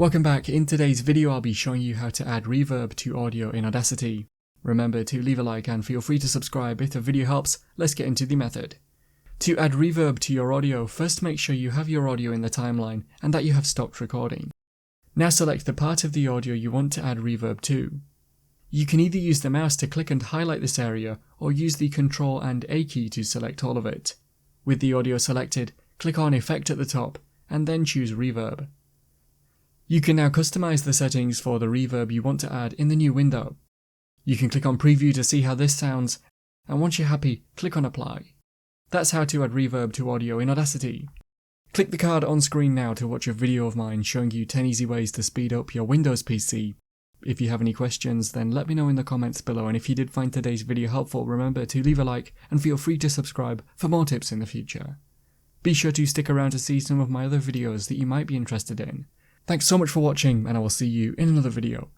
Welcome back. In today's video I'll be showing you how to add reverb to audio in Audacity. Remember to leave a like and feel free to subscribe if the video helps. Let's get into the method. To add reverb to your audio, first make sure you have your audio in the timeline and that you have stopped recording. Now select the part of the audio you want to add reverb to. You can either use the mouse to click and highlight this area or use the Ctrl and A key to select all of it. With the audio selected, click on Effect at the top and then choose Reverb. You can now customize the settings for the reverb you want to add in the new window. You can click on Preview to see how this sounds, and once you're happy, click on Apply. That's how to add reverb to audio in Audacity. Click the card on screen now to watch a video of mine showing you 10 easy ways to speed up your Windows PC. If you have any questions, then let me know in the comments below, and if you did find today's video helpful, remember to leave a like and feel free to subscribe for more tips in the future. Be sure to stick around to see some of my other videos that you might be interested in. Thanks so much for watching, and I will see you in another video.